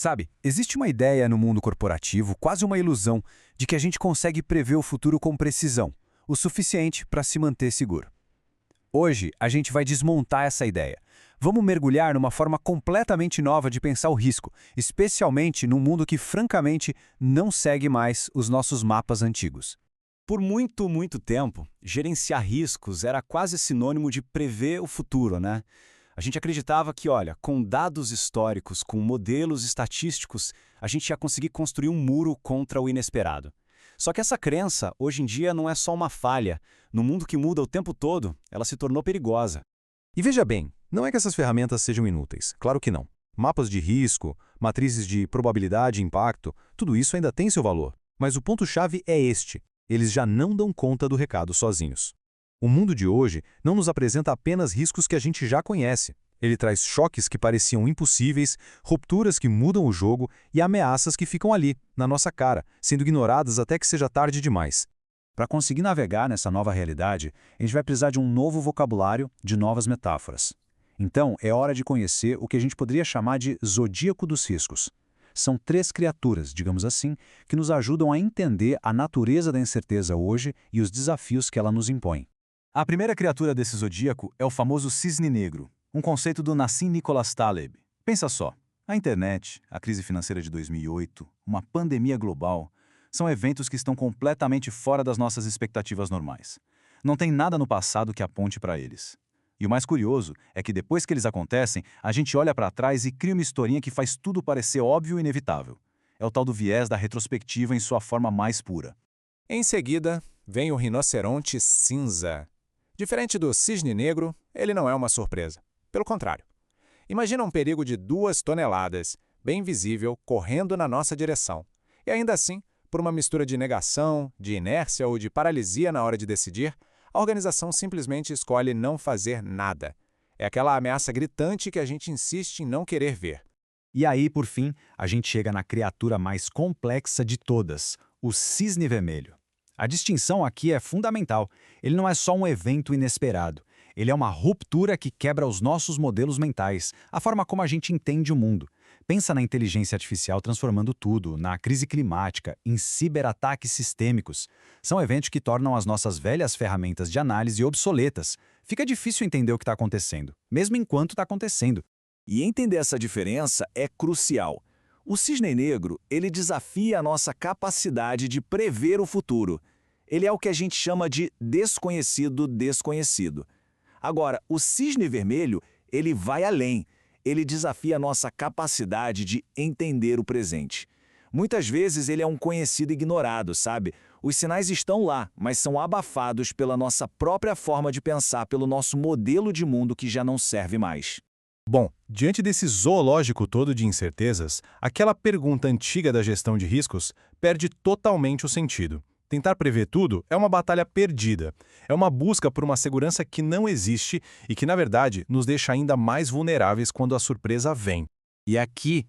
Sabe, existe uma ideia no mundo corporativo, quase uma ilusão, de que a gente consegue prever o futuro com precisão, o suficiente para se manter seguro. Hoje, a gente vai desmontar essa ideia. Vamos mergulhar numa forma completamente nova de pensar o risco, especialmente num mundo que, francamente, não segue mais os nossos mapas antigos. Por muito, muito tempo, gerenciar riscos era quase sinônimo de prever o futuro, né? A gente acreditava que, olha, com dados históricos, com modelos estatísticos, a gente ia conseguir construir um muro contra o inesperado. Só que essa crença, hoje em dia, não é só uma falha. No mundo que muda o tempo todo, ela se tornou perigosa. E veja bem, não é que essas ferramentas sejam inúteis, claro que não. Mapas de risco, matrizes de probabilidade e impacto, tudo isso ainda tem seu valor. Mas o ponto-chave é este: eles já não dão conta do recado sozinhos. O mundo de hoje não nos apresenta apenas riscos que a gente já conhece. Ele traz choques que pareciam impossíveis, rupturas que mudam o jogo e ameaças que ficam ali, na nossa cara, sendo ignoradas até que seja tarde demais. Para conseguir navegar nessa nova realidade, a gente vai precisar de um novo vocabulário, de novas metáforas. Então, é hora de conhecer o que a gente poderia chamar de zodíaco dos riscos. São três criaturas, digamos assim, que nos ajudam a entender a natureza da incerteza hoje e os desafios que ela nos impõe. A primeira criatura desse zodíaco é o famoso cisne negro, um conceito do Nassim Nicholas Taleb. Pensa só, a internet, a crise financeira de 2008, uma pandemia global, são eventos que estão completamente fora das nossas expectativas normais. Não tem nada no passado que aponte para eles. E o mais curioso é que depois que eles acontecem, a gente olha para trás e cria uma historinha que faz tudo parecer óbvio e inevitável. É o tal do viés da retrospectiva em sua forma mais pura. Em seguida, vem o rinoceronte cinza. Diferente do cisne negro, ele não é uma surpresa. Pelo contrário. Imagina um perigo de 2 toneladas, bem visível, correndo na nossa direção. E ainda assim, por uma mistura de negação, de inércia ou de paralisia na hora de decidir, a organização simplesmente escolhe não fazer nada. É aquela ameaça gritante que a gente insiste em não querer ver. E aí, por fim, a gente chega na criatura mais complexa de todas, o cisne vermelho. A distinção aqui é fundamental. Ele não é só um evento inesperado. Ele é uma ruptura que quebra os nossos modelos mentais, a forma como a gente entende o mundo. Pensa na inteligência artificial transformando tudo, na crise climática, em ciberataques sistêmicos. São eventos que tornam as nossas velhas ferramentas de análise obsoletas. Fica difícil entender o que está acontecendo, mesmo enquanto está acontecendo. E entender essa diferença é crucial. O cisne negro, ele desafia a nossa capacidade de prever o futuro. Ele é o que a gente chama de desconhecido desconhecido. Agora, o cisne vermelho, ele vai além. Ele desafia a nossa capacidade de entender o presente. Muitas vezes ele é um conhecido ignorado, sabe? Os sinais estão lá, mas são abafados pela nossa própria forma de pensar, pelo nosso modelo de mundo que já não serve mais. Bom, diante desse zoológico todo de incertezas, aquela pergunta antiga da gestão de riscos perde totalmente o sentido. Tentar prever tudo é uma batalha perdida. É uma busca por uma segurança que não existe e que, na verdade, nos deixa ainda mais vulneráveis quando a surpresa vem. E aqui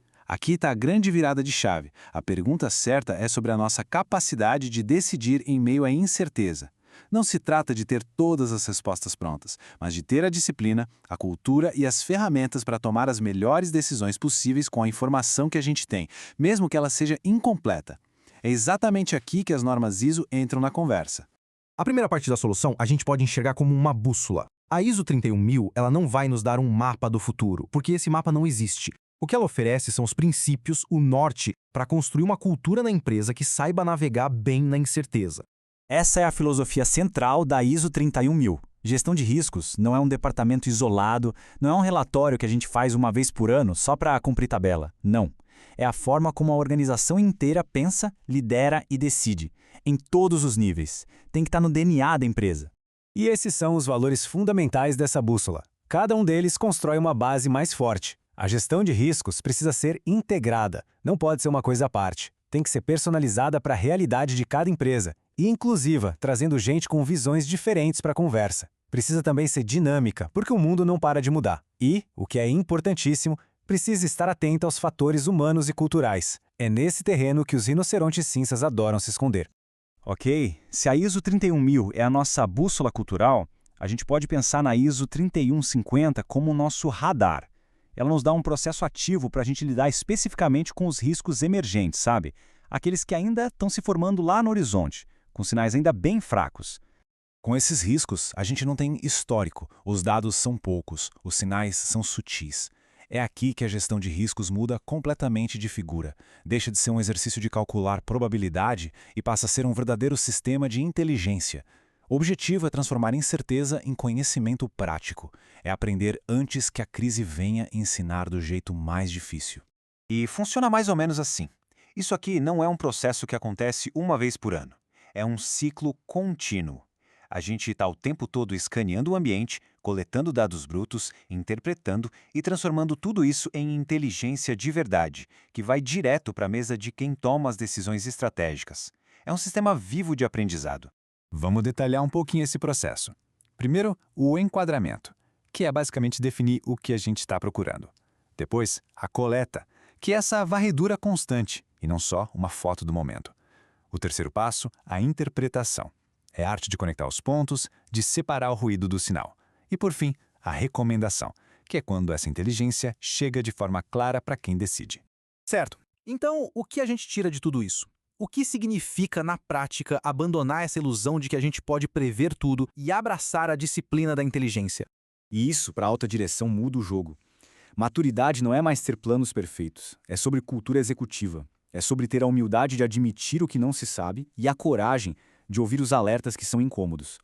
está a grande virada de chave. A pergunta certa é sobre a nossa capacidade de decidir em meio à incerteza. Não se trata de ter todas as respostas prontas, mas de ter a disciplina, a cultura e as ferramentas para tomar as melhores decisões possíveis com a informação que a gente tem, mesmo que ela seja incompleta. É exatamente aqui que as normas ISO entram na conversa. A primeira parte da solução a gente pode enxergar como uma bússola. A ISO 31000 ela não vai nos dar um mapa do futuro, porque esse mapa não existe. O que ela oferece são os princípios, o norte, para construir uma cultura na empresa que saiba navegar bem na incerteza. Essa é a filosofia central da ISO 31000. Gestão de riscos não é um departamento isolado, não é um relatório que a gente faz uma vez por ano só para cumprir tabela. Não. É a forma como a organização inteira pensa, lidera e decide, em todos os níveis. Tem que estar no DNA da empresa. E esses são os valores fundamentais dessa bússola. Cada um deles constrói uma base mais forte. A gestão de riscos precisa ser integrada, não pode ser uma coisa à parte. Tem que ser personalizada para a realidade de cada empresa e inclusiva, trazendo gente com visões diferentes para a conversa. Precisa também ser dinâmica, porque o mundo não para de mudar. E, o que é importantíssimo, precisa estar atento aos fatores humanos e culturais. É nesse terreno que os rinocerontes cinzas adoram se esconder. Ok, se a ISO 31000 é a nossa bússola cultural, a gente pode pensar na ISO 3150 como o nosso radar. Ela nos dá um processo ativo para a gente lidar especificamente com os riscos emergentes, sabe? Aqueles que ainda estão se formando lá no horizonte, com sinais ainda bem fracos. Com esses riscos, a gente não tem histórico, os dados são poucos, os sinais são sutis. É aqui que a gestão de riscos muda completamente de figura. Deixa de ser um exercício de calcular probabilidade e passa a ser um verdadeiro sistema de inteligência. O objetivo é transformar incerteza em conhecimento prático. É aprender antes que a crise venha ensinar do jeito mais difícil. E funciona mais ou menos assim. Isso aqui não é um processo que acontece uma vez por ano. É um ciclo contínuo. A gente está o tempo todo escaneando o ambiente, coletando dados brutos, interpretando e transformando tudo isso em inteligência de verdade, que vai direto para a mesa de quem toma as decisões estratégicas. É um sistema vivo de aprendizado. Vamos detalhar um pouquinho esse processo. Primeiro, o enquadramento, que é basicamente definir o que a gente está procurando. Depois, a coleta, que é essa varredura constante, e não só uma foto do momento. O terceiro passo, a interpretação. É a arte de conectar os pontos, de separar o ruído do sinal. E, por fim, a recomendação, que é quando essa inteligência chega de forma clara para quem decide. Certo. Então, o que a gente tira de tudo isso? O que significa, na prática, abandonar essa ilusão de que a gente pode prever tudo e abraçar a disciplina da inteligência? E isso, para a alta direção, muda o jogo. Maturidade não é mais ter planos perfeitos, é sobre cultura executiva. É sobre ter a humildade de admitir o que não se sabe e a coragem de ouvir os alertas que são incômodos.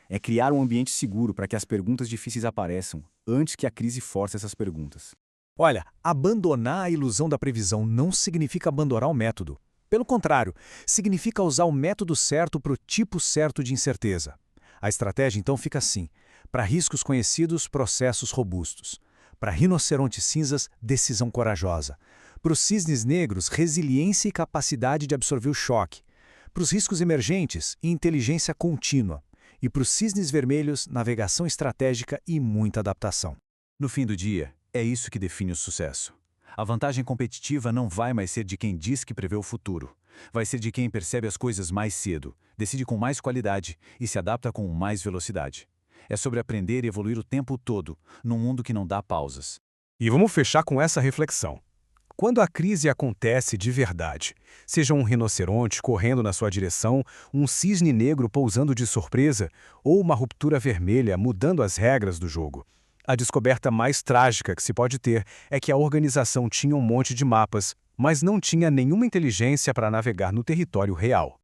É criar um ambiente seguro para que as perguntas difíceis apareçam, antes que a crise force essas perguntas. Olha, abandonar a ilusão da previsão não significa abandonar o método. Pelo contrário, significa usar o método certo para o tipo certo de incerteza. A estratégia, então, fica assim. Para riscos conhecidos, processos robustos. Para rinocerontes cinzas, decisão corajosa. Para os cisnes negros, resiliência e capacidade de absorver o choque. Para os riscos emergentes, inteligência contínua. E para os cisnes vermelhos, navegação estratégica e muita adaptação. No fim do dia, é isso que define o sucesso. A vantagem competitiva não vai mais ser de quem diz que prevê o futuro. Vai ser de quem percebe as coisas mais cedo, decide com mais qualidade e se adapta com mais velocidade. É sobre aprender e evoluir o tempo todo, num mundo que não dá pausas. E vamos fechar com essa reflexão. Quando a crise acontece de verdade, seja um rinoceronte correndo na sua direção, um cisne negro pousando de surpresa ou uma ruptura vermelha mudando as regras do jogo, a descoberta mais trágica que se pode ter é que a organização tinha um monte de mapas, mas não tinha nenhuma inteligência para navegar no território real.